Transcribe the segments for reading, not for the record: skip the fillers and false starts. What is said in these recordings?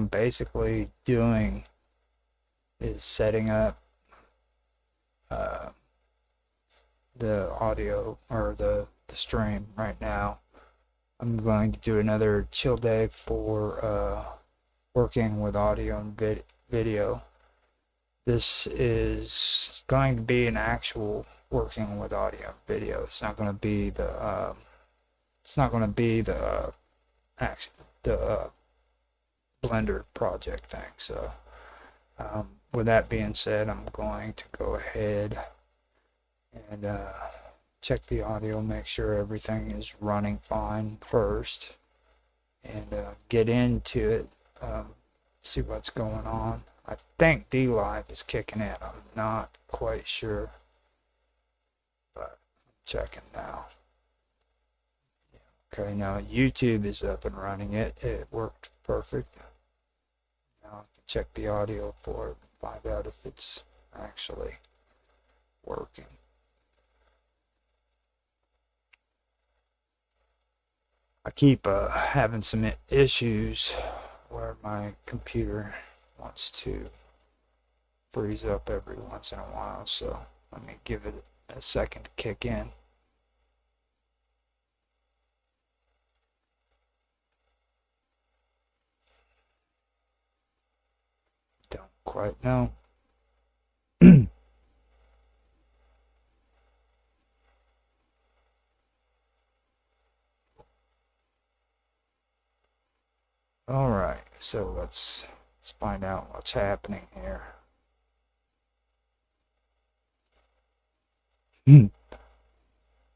I'm basically doing is setting up uh, the audio or the stream right now. I'm going to do another chill day for working with audio and video. This is going to be an actual working with audio and video. It's not going to be the action the Blender project thing. So with that being said, I'm going to go ahead and check the audio, make sure everything is running fine first, and get into it, see what's going on. I think DLive is kicking in. I'm not quite sure, but I'm checking now. Okay, now YouTube is up and running. It worked perfect. Now I can check the audio for it and find out if it's actually working. I keep having some issues where my computer wants to freeze up every once in a while, so let me give it a second to kick in. Don't quite know. All right, so let's find out what's happening here.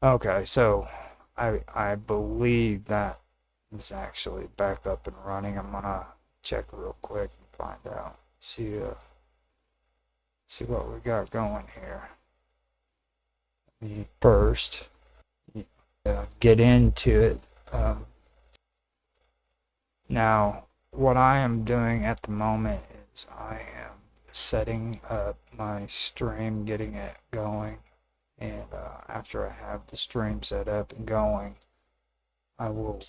Okay, so I believe that is actually back up and running. I'm gonna check real quick and find out. See what we got going here. Me first get into it. Now, what I am doing at the moment is I am setting up my stream, getting it going, and after I have the stream set up and going, I will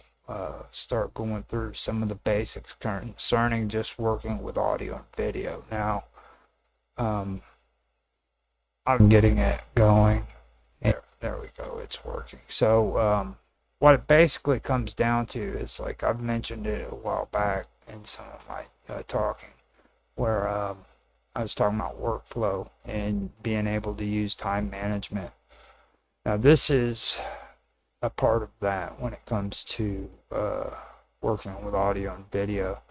start going through some of the basics concerning just working with audio and video. Now, I'm getting it going. There we go, it's working. So, what it basically comes down to is, like I've mentioned it a while back in some of my talking, where I was talking about workflow and being able to use time management. Now, this is a part of that when it comes to working with audio and video.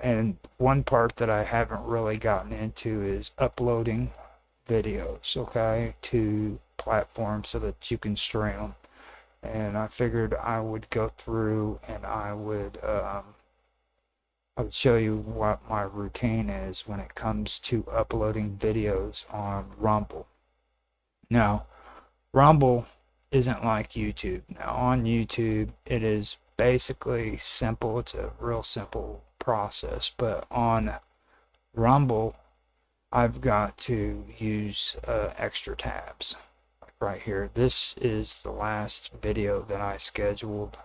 And one part that I haven't really gotten into is uploading videos, okay, to platforms so that you can stream them. And I figured I would go through and I would show you what my routine is when it comes to uploading videos on Rumble. Now, Rumble isn't like YouTube. Now, on YouTube, it is basically simple. It's a real simple process. But on Rumble, I've got to use extra tabs. Right here, this is the last video that I scheduled,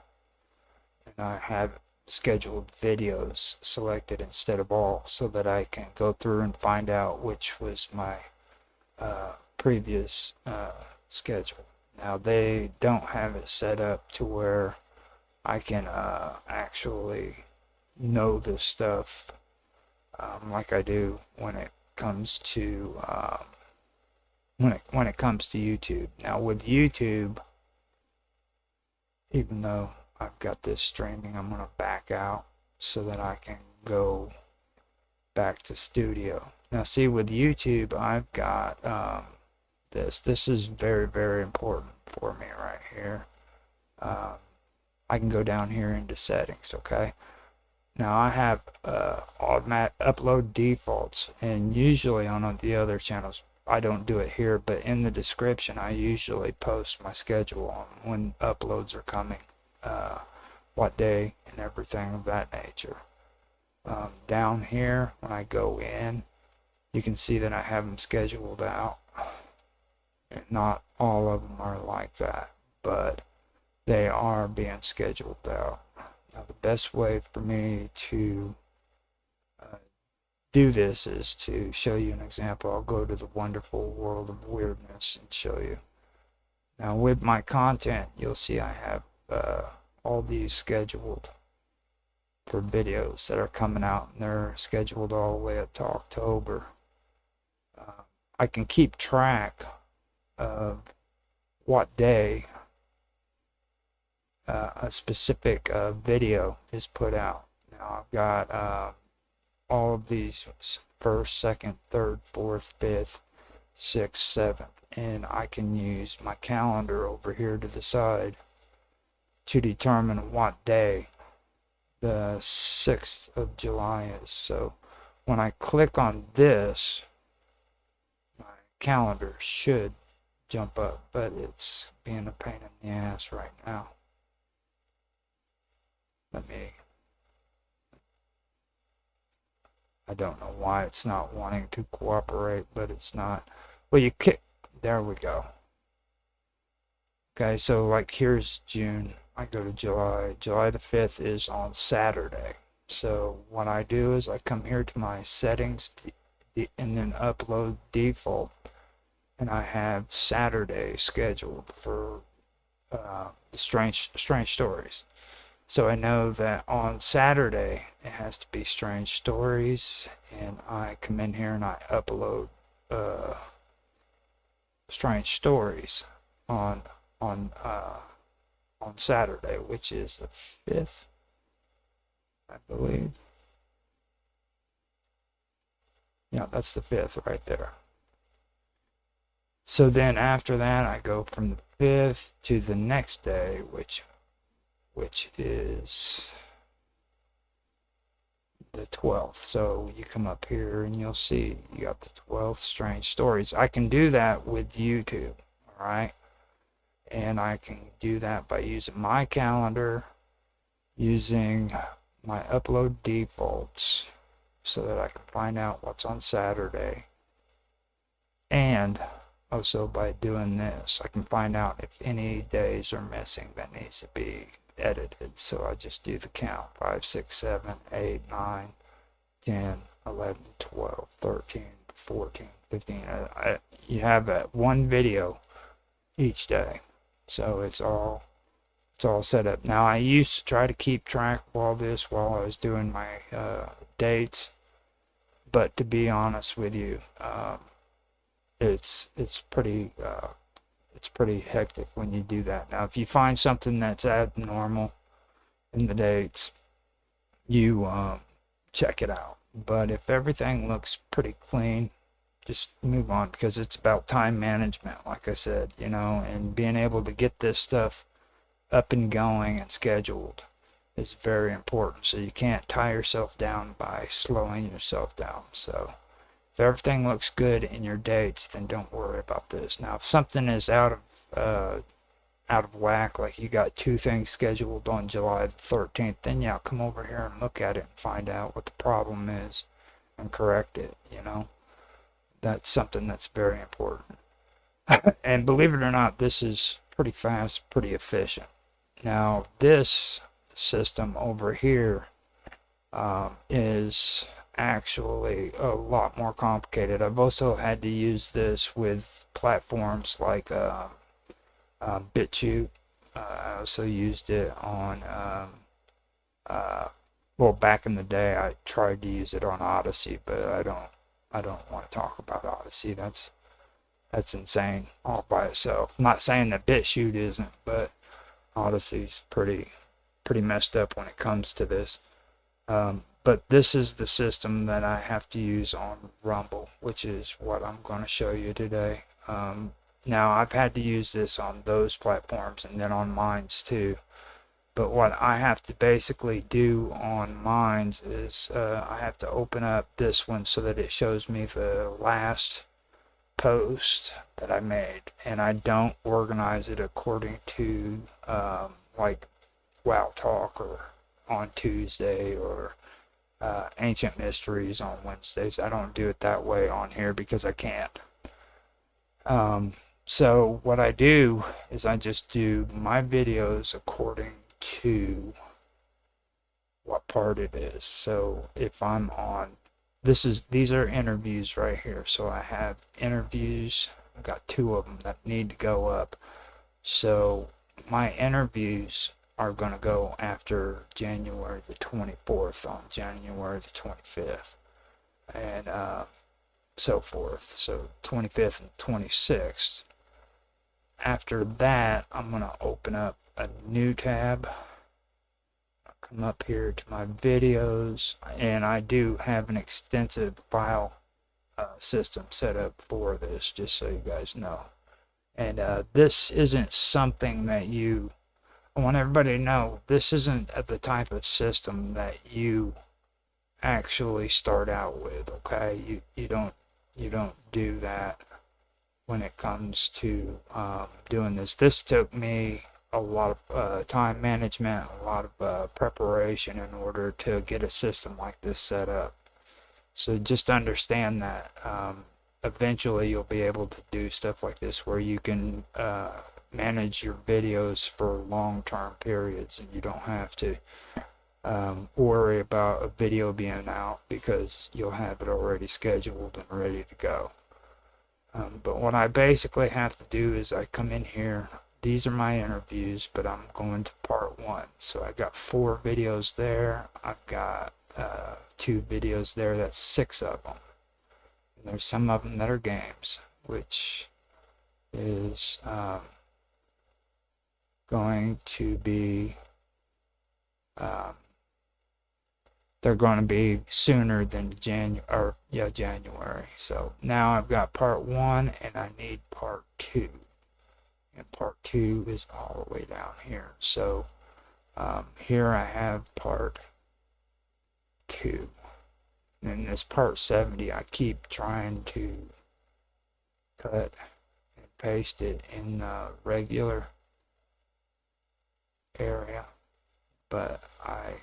and I have scheduled videos selected instead of all, so that I can go through and find out which was my previous schedule. Now, they don't have it set up to where I can actually know this stuff like I do when it comes to when it comes to YouTube. Now, with YouTube, even though I've got this streaming, I'm going to back out so that I can go back to studio. Now, see, with YouTube, I've got this. This is very, very important for me right here. I can go down here into settings, okay? Now, I have automatic upload defaults, and usually on the other channels, I don't do it here, but in the description, I usually post my schedule on when uploads are coming, what day, and everything of that nature. Down here, when I go in, you can see that I have them scheduled out. And not all of them are like that, but they are being scheduled out. Now, the best way for me to do this is to show you an example. I'll go to the wonderful world of weirdness and show you. Now with my content, you'll see I have all these scheduled for videos that are coming out, and they're scheduled all the way up to October. I can keep track of what day a specific video is put out. Now I've got all of these: first, second, third, fourth, fifth, sixth, seventh, and I can use my calendar over here to the side to determine what day the 6th of July is. So when I click on this, my calendar should jump up, but it's being a pain in the ass right now. I don't know why it's not wanting to cooperate, but it's not. Well, there we go. Okay, so like here's June. I go to July. July the 5th is on Saturday. So what I do is I come here to my settings and then upload default, and I have Saturday scheduled for the strange stories. So I know that on Saturday it has to be strange stories, and I come in here and I upload strange stories on Saturday, which is the 5th, I believe. Yeah, that's the 5th right there. So then after that, I go from the 5th to the next day, which is the 12th. So you come up here and you'll see you got the 12th strange stories. I can do that with YouTube, all right? And I can do that by using my calendar, using my upload defaults so that I can find out what's on Saturday. And also by doing this, I can find out if any days are missing that needs to be edited. So I just do the count: 5, 6, 7, 8, 9, 10, 11, 12, 13, 14, 15. You have one video each day. So it's all set up. Now I used to try to keep track of all this while I was doing my dates, but to be honest with you, it's pretty hectic when you do that. Now if you find something that's abnormal in the dates, you check it out. But if everything looks pretty clean, just move on, because it's about time management, like I said, and being able to get this stuff up and going and scheduled is very important. So you can't tie yourself down by slowing yourself down. So if everything looks good in your dates, then don't worry about this. Now if something is out of whack, like you got 2 things scheduled on July the 13th, then yeah, come over here and look at it and find out what the problem is and correct it. That's something that's very important. And believe it or not, this is pretty fast, pretty efficient. Now this system over here is actually a lot more complicated. I've also had to use this with platforms like BitChute. I also used it on well, back in the day I tried to use it on Odyssey, but I don't want to talk about Odyssey. That's insane all by itself. I'm not saying that BitChute isn't, but Odyssey's pretty messed up when it comes to this. But this is the system that I have to use on Rumble, which is what I'm going to show you today. Now I've had to use this on those platforms and then on Minds too. But what I have to basically do on Minds is I have to open up this one so that it shows me the last post that I made, and I don't organize it according to like Wow Talk or on Tuesday or Ancient Mysteries on Wednesdays. I don't do it that way on here because I can't. So what I do is I just do my videos according to what part it is. So if I'm on these are interviews right here. So I have interviews. I've got 2 of them that need to go up. So my interviews are going to go after January the 24th on January the 25th and so forth. So 25th and 26th. After that, I'm going to open up a new tab. I'll come up here to my videos, and I do have an extensive file system set up for this, just so you guys know. And this isn't something that I want everybody to know, this isn't the type of system that you actually start out with, okay? You don't do that when it comes to doing this. This took me a lot of time management, a lot of preparation in order to get a system like this set up. So just understand that eventually you'll be able to do stuff like this where you can manage your videos for long-term periods, and you don't have to worry about a video being out because you'll have it already scheduled and ready to go. But what I basically have to do is I come in here. These are my interviews, but I'm going to part 1. So I've got 4 videos there. I've got 2 videos there. That's 6 of them. And there's some of them that are games, which is going to be they're going to be sooner than January. So now I've got part 1 and I need part 2. And part 2 is all the way down here. So here I have part 2. And this part 70, I keep trying to cut and paste it in the regular area, but I